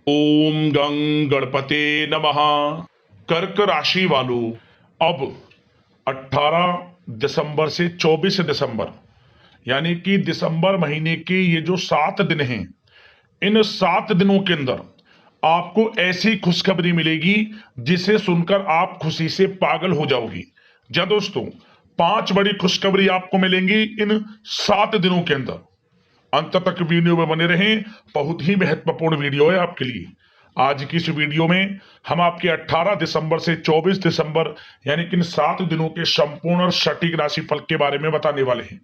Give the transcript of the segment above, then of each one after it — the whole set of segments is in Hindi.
ओम गं गणपते नमः। कर्क राशि वालों, अब 18 दिसंबर से 24 दिसंबर यानी कि दिसंबर महीने के ये जो 7 दिन हैं, इन 7 दिनों के अंदर आपको ऐसी खुशखबरी मिलेगी जिसे सुनकर आप खुशी से पागल हो जाओगी। जा दोस्तों, 5 बड़ी खुशखबरी आपको मिलेंगी इन 7 दिनों के अंदर। अंत तक वीडियो में बने रहें, बहुत ही महत्वपूर्ण वीडियो है आपके लिए। आज की इस वीडियो में हम आपके 18 दिसंबर से 24 दिसंबर यानी कि इन 7 दिनों के संपूर्ण और सटीक राशिफल के बारे में बताने वाले हैं।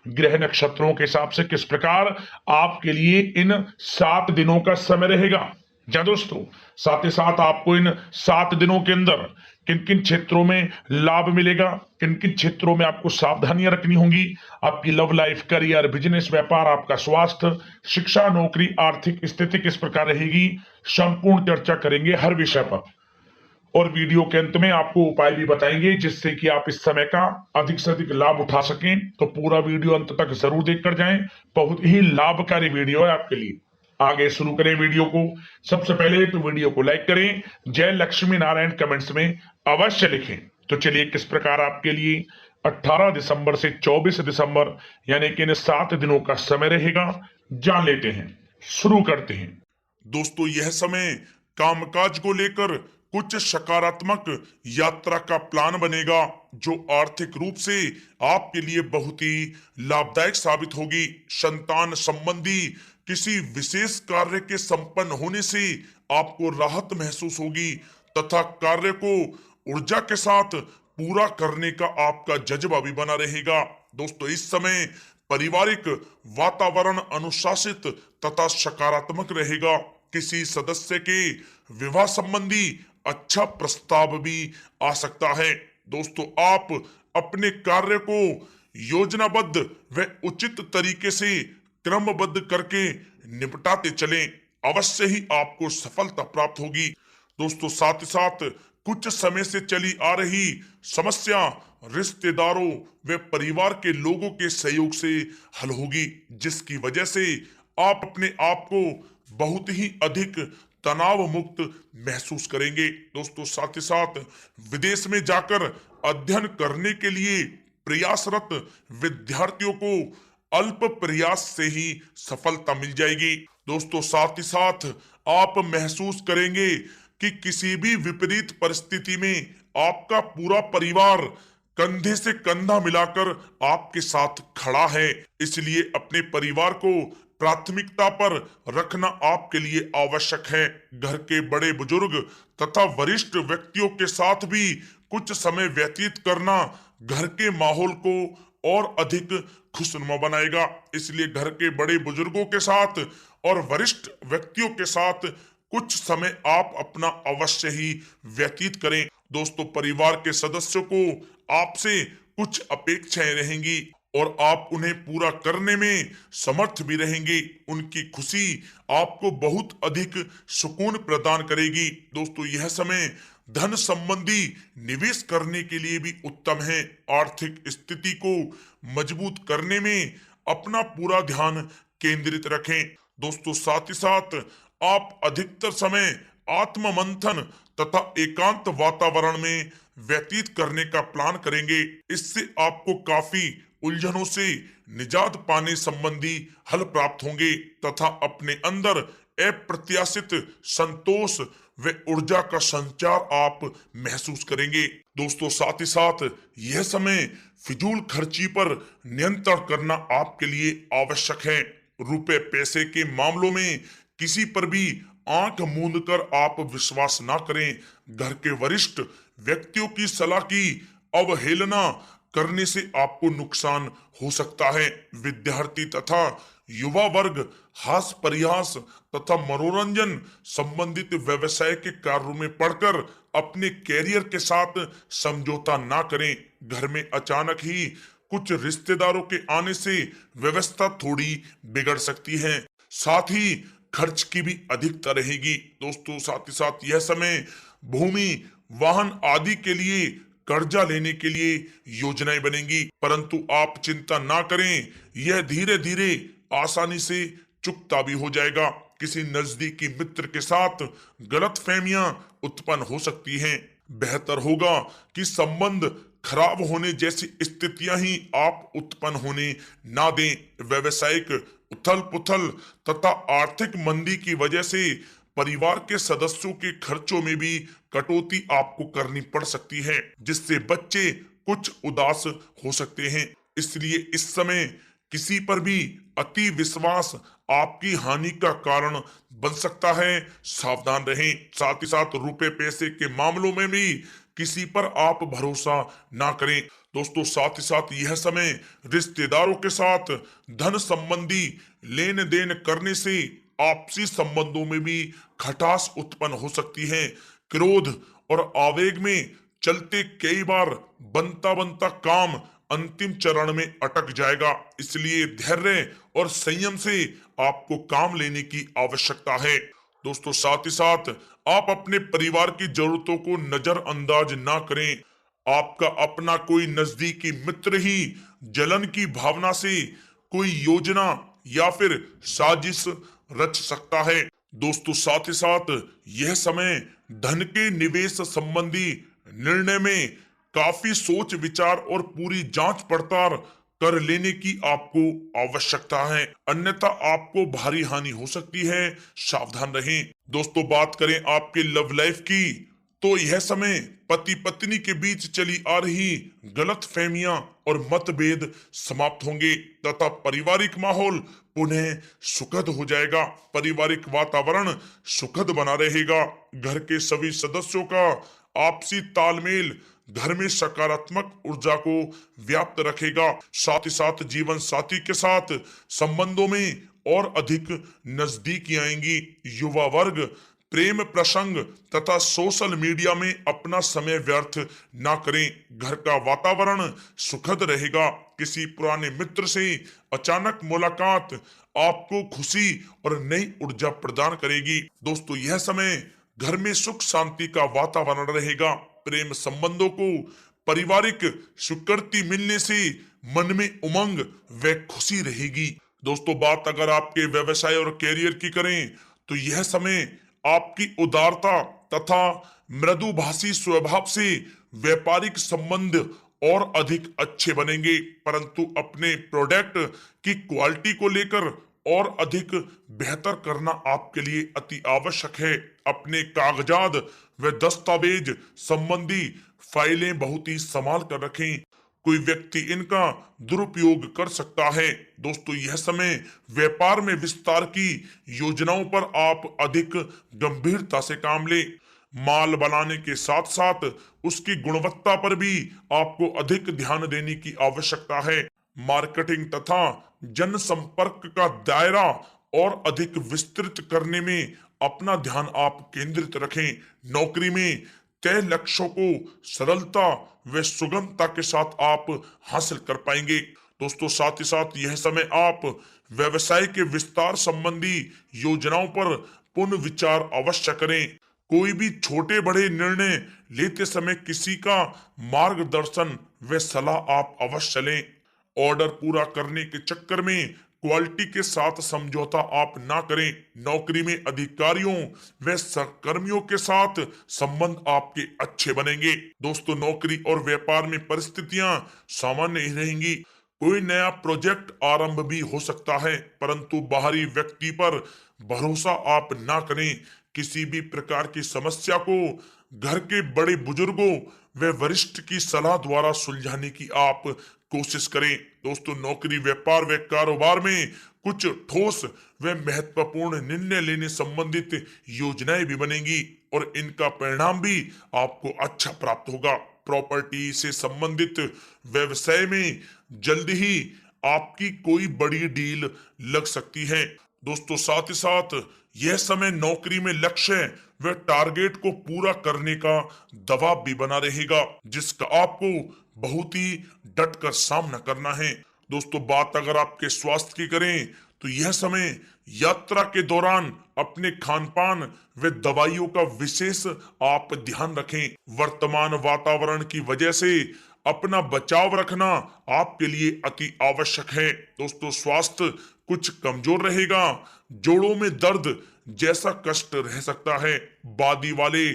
ग्रह नक्षत्रों के हिसाब से किस प्रकार आपके लिए इन 7 दिनों का समय रहेगा। जा दोस्तों, साथ ही साथ आपको इन 7 दिनों के अंदर किन किन क्षेत्रों में लाभ मिलेगा, किन किन क्षेत्रों में आपको सावधानियां रखनी होंगी, आपकी लव लाइफ, करियर, बिजनेस, व्यापार, आपका स्वास्थ्य, शिक्षा, नौकरी, आर्थिक स्थिति किस प्रकार रहेगी, संपूर्ण चर्चा करेंगे हर विषय पर। और वीडियो के अंत में आपको उपाय भी बताएंगे जिससे कि आप इस समय का अधिक से अधिक लाभ उठा सकें। तो पूरा वीडियो अंत तक जरूर देखकर जाएं, बहुत ही लाभकारी वीडियो है आपके लिए। आगे शुरू करें वीडियो को। सबसे पहले तो वीडियो को लाइक करें, जय लक्ष्मी नारायण कमेंट्स में अवश्य लिखें। तो चलिए किस प्रकार आपके लिए 18 दिसंबर से 24 दिसंबर यानी कि इन 7 दिनों का समय रहेगा, जान लेते हैं। शुरू करते हैं। दोस्तों, यह समय कामकाज को लेकर कुछ सकारात्मक यात्रा का प्लान बनेगा जो आर्थिक रूप से आपके लिए बहुत ही लाभदायक साबित होगी। संतान संबंधी किसी विशेष कार्य के संपन्न होने से आपको राहत महसूस होगी तथा कार्य को ऊर्जा के साथ पूरा करने का आपका जज्बा भी बना रहेगा। दोस्तों, इस समय पारिवारिक वातावरण अनुशासित तथा सकारात्मक रहेगा। किसी सदस्य के विवाह संबंधी अच्छा प्रस्ताव भी आ सकता है। दोस्तों, आप अपने कार्य को योजनाबद्ध व उचित तरीके से क्रमबद्ध करके निपटाते चलें, अवश्य ही आपको सफलता प्राप्त होगी। दोस्तों, साथ ही साथ कुछ समय से चली आ रही समस्या रिश्तेदारों व परिवार के लोगों के सहयोग से हल होगी, जिसकी वजह से आप अपने आप को बहुत ही अधिक तनाव मुक्त महसूस करेंगे। दोस्तों, साथ ही साथ विदेश में जाकर अध्ययन करने के लिए प्रयासरत विद्यार्थियों को अल्प प्रयास से ही सफलता मिल जाएगी। दोस्तों, साथ ही साथ आप महसूस करेंगे कि किसी भी विपरीत परिस्थिति में आपका पूरा परिवार कंधे से कंधा मिलाकर आपके साथ खड़ा है। इसलिए अपने परिवार को प्राथमिकता पर रखना आपके लिए आवश्यक है। घर के बड़े बुजुर्ग तथा वरिष्ठ व्यक्तियों के साथ भी कुछ समय व्यतीत करना घर के माहौल को और अधिक खुशनुमा बनाएगा। इसलिए घर के बड़े बुजुर्गों के साथ और वरिष्ठ व्यक्तियों के साथ कुछ समय आप अपना अवश्य ही व्यतीत करें। दोस्तों, परिवार के सदस्यों को आपसे कुछ अपेक्षाएं रहेंगी और आप उन्हें पूरा करने में समर्थ भी रहेंगे। उनकी खुशी आपको बहुत अधिक सुकून प्रदान करेगी। दोस्तों, यह समय धन संबंधी निवेश करने के लिए भी उत्तम है। आर्थिक स्थिति को मजबूत करने में अपना पूरा ध्यान केंद्रित रखें। दोस्तों, साथ ही साथ आप अधिकतर समय आत्म मंथन तथा एकांत वातावरण में व्यतीत करने का प्लान करेंगे। इससे आपको काफी उलझनों से निजात पाने संबंधी हल प्राप्त होंगे तथा अपने अंदर अप्रत्याशित संतोष व ऊर्जा का संचार आप महसूस करेंगे। दोस्तों, साथ ही साथ यह समय फिजूल खर्ची पर नियंत्रण करना आपके लिए आवश्यक है। रुपए पैसे के मामलों में किसी पर भी आंख मूंद कर आप विश्वास ना करें। घर के वरिष्ठ व्यक्तियों की सलाह की अवहेलना करने से आपको नुकसान हो सकता है। विद्यार्थी तथा युवा वर्ग हास परिहास तथा मनोरंजन संबंधित व्यवसाय के कार्यों में पढ़कर अपने कैरियर के साथ समझौता ना करें। घर में अचानक ही कुछ रिश्तेदारों के आने से व्यवस्था थोड़ी बिगड़ सकती है। साथ ही खर्च की भी अधिकता रहेगी। दोस्तों, साथ ही साथ यह समय भूमि, वाहन आदि के लिए कर्जा लेने के लिए योजनाएं बनेंगी, परंतु आप चिंता ना करें, यह धीरे धीरे आसानी से चुकता भी हो जाएगा। किसी नजदीकी मित्र के साथ गलतफहमियां उत्पन्न हो सकती हैं। बेहतर होगा कि संबंध खराब होने जैसी स्थितियां ही आप उत्पन्न होने ना दें। व्यवसायिक उथल पुथल तथा आर्थिक मंदी की वजह से परिवार के सदस्यों के खर्चों में भी कटौती आपको करनी पड़ सकती है, जिससे बच्चे कुछ उदास हो सकते हैं। इसलिए इस समय किसी पर भी अति विश्वास आपकी हानि का कारण बन सकता है, सावधान रहें। साथ ही साथ रुपए पैसे के मामलों में भी किसी पर आप भरोसा ना करें। दोस्तों, साथ ही साथ यह समय रिश्तेदारों के साथ धन संबंधी लेन देन करने से आपसी संबंधों में भी खटास उत्पन्न हो सकती है। क्रोध और आवेग में चलते कई बार बनता बनता काम अंतिम चरण में अटक जाएगा। इसलिए धैर्य और संयम से आपको काम लेने की आवश्यकता है। दोस्तों, साथ ही साथ आप अपने परिवार की जरूरतों को नजरअंदाज ना करें। आपका अपना कोई नजदीकी मित्र ही जलन की भावना से कोई योजना या फिर साजिश रच सकता है। दोस्तों, साथ ही साथ यह समय धन के निवेश संबंधी निर्णय में काफी सोच विचार और पूरी जांच पड़ताल कर लेने की आपको आवश्यकता है, अन्यथा आपको भारी हानि हो सकती है, सावधान रहें। दोस्तों, बात करें आपके लव लाइफ की, तो यह समय पति पत्नी के बीच चली आ रही गलत फहमियां और मतभेद समाप्त होंगे तथा पारिवारिक माहौल पुनः सुखद हो जाएगा। पारिवारिक वातावरण सुखद बना रहेगा। घर के सभी सदस्यों का आपसी तालमेल घर में सकारात्मक ऊर्जा को व्याप्त रखेगा। साथ ही साथ जीवन साथी के साथ संबंधों में और अधिक नजदीकी आएंगी। युवा वर्ग प्रेम प्रसंग तथा सोशल मीडिया में अपना समय व्यर्थ ना करें। घर का वातावरण सुखद रहेगा। किसी पुराने मित्र से अचानक मुलाकात आपको खुशी और नई ऊर्जा प्रदान करेगी। दोस्तों, यह समय घर में सुख शांति का वातावरण रहेगा। प्रेम संबंधों को पारिवारिक स्वीकृति मिलने से मन में उमंग व खुशी रहेगी। दोस्तों, बात अगर आपके व्यवसाय और कैरियर की करें, तो यह समय आपकी उदारता तथा मृदुभाषी स्वभाव से व्यापारिक संबंध और अधिक अच्छे बनेंगे, परंतु अपने प्रोडक्ट की क्वालिटी को लेकर और अधिक बेहतर करना आपके लिए अति आवश्यक है। अपने कागजात व दस्तावेज संबंधी फाइलें बहुत ही संभाल कर रखें, कोई व्यक्ति इनका दुरुपयोग कर सकता है। दोस्तों, यह समय व्यापार में विस्तार की योजनाओं पर आप अधिक गंभीरता से काम लें। माल बनाने के साथ साथ उसकी गुणवत्ता पर भी आपको अधिक ध्यान देने की आवश्यकता है। मार्केटिंग तथा जनसंपर्क का दायरा और अधिक विस्तृत करने में अपना ध्यान आप केंद्रित रखें। नौकरी में तय लक्ष्यों को सरलता व सुगमता के साथ आप हासिल कर पाएंगे। दोस्तों, साथ ही साथ यह समय आप व्यवसाय के विस्तार संबंधी योजनाओं पर पुनः विचार अवश्य करें। कोई भी छोटे बड़े निर्णय लेते समय किसी का मार्गदर्शन व सलाह आप अवश्य लें। ऑर्डर पूरा करने के चक्कर में क्वालिटी के साथ समझौता आप ना करें। नौकरी में अधिकारियों व सहकर्मियों के साथ संबंध आपके अच्छे बनेंगे। दोस्तों, नौकरी और व्यापार में परिस्थितियां सामान्य ही रहेंगी। कोई नया प्रोजेक्ट आरंभ भी हो सकता है, परंतु बाहरी व्यक्ति पर भरोसा आप ना करें। किसी भी प्रकार की समस्या को घर के बड़े बुजुर्गों व वरिष्ठ की सलाह द्वारा सुलझाने की आप कोशिश करें। दोस्तों, नौकरी व्यापार व कारोबार में कुछ ठोस व महत्वपूर्ण निर्णय लेने संबंधित योजनाएं भी बनेंगी और इनका परिणाम भी आपको अच्छा प्राप्त होगा। प्रॉपर्टी से संबंधित व्यवसाय में जल्द ही आपकी कोई बड़ी डील लग सकती है। दोस्तों, साथ ही साथ यह समय नौकरी में लक्ष्य व टारगेट को पूरा करने का दबाव भी बना रहेगा, जिसका आपको बहुत ही डट कर सामना करना है। दोस्तों, बात अगर आपके स्वास्थ्य की करें, तो यह समय यात्रा के दौरान अपने खान पान व दवाइयों का विशेष आप ध्यान रखें। वर्तमान वातावरण की वजह से अपना बचाव रखना आपके लिए अति आवश्यक है। दोस्तों, स्वास्थ्य कुछ कमजोर रहेगा। जोड़ों में दर्द जैसा कष्ट रह सकता है। बादी वाले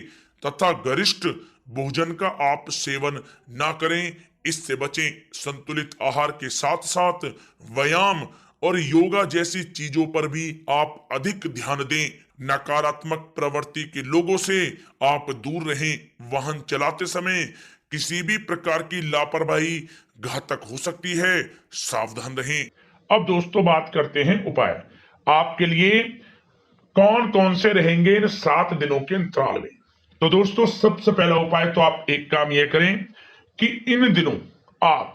तथा गरिष्ठ भोजन का आप सेवन ना करें, इससे बचें। संतुलित आहार के साथ साथ व्यायाम और योगा जैसी चीजों पर भी आप अधिक ध्यान दें। नकारात्मक प्रवृत्ति के लोगों से आप दूर रहें। वाहन चलाते समय किसी भी प्रकार की लापरवाही घातक हो सकती है, सावधान रहें। अब दोस्तों बात करते हैं उपाय। आपके लिए कौन कौन से रहेंगे इन 7 दिनों के अंतराल में। तो दोस्तों सबसे पहला उपाय तो आप एक काम यह करें कि इन दिनों आप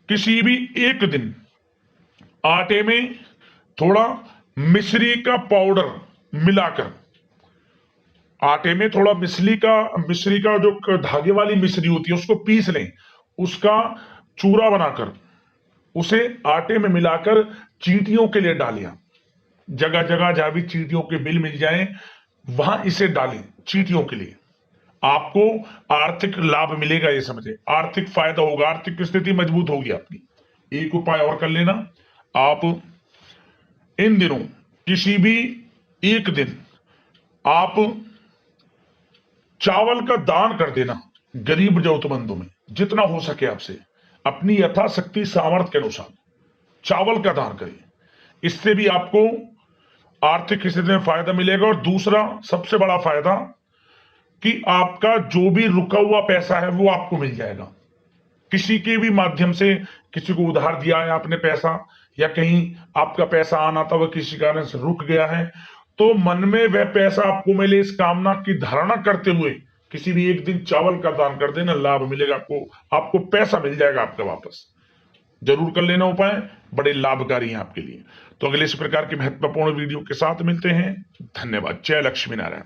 किसी भी एक दिन आटे में थोड़ा मिश्री का पाउडर मिलाकर, आटे में थोड़ा मिश्री का जो धागे वाली मिश्री होती है उसको पीस लें, उसका चूरा बनाकर उसे आटे में मिलाकर चींटियों के लिए डालें। जगह जगह जहां भी चींटियों के बिल मिल जाएं वहां इसे डालें चींटियों के लिए। आपको आर्थिक लाभ मिलेगा, ये समझे, आर्थिक फायदा होगा, आर्थिक स्थिति मजबूत होगी आपकी। एक उपाय और कर लेना, आप इन दिनों किसी भी एक दिन आप चावल का दान कर देना गरीब जरूरतमंदों में, जितना हो सके आपसे अपनी यथाशक्ति सामर्थ्य के अनुसार चावल का दान करें। इससे भी आपको आर्थिक स्थिति में फायदा मिलेगा। और दूसरा सबसे बड़ा फायदा कि आपका जो भी रुका हुआ पैसा है वो आपको मिल जाएगा। किसी के भी माध्यम से किसी को उधार दिया है आपने पैसा, या कहीं आपका पैसा आना था वह किसी कारण से रुक गया है, तो मन में वह पैसा आपको मिले इस कामना की धारणा करते हुए किसी भी एक दिन चावल का दान कर देना, लाभ मिलेगा आपको पैसा मिल जाएगा आपका वापस। जरूर कर लेना उपाय, बड़े लाभकारी हैं आपके लिए। तो अगले इस प्रकार की महत्वपूर्ण वीडियो के साथ मिलते हैं। धन्यवाद। जय लक्ष्मी नारायण।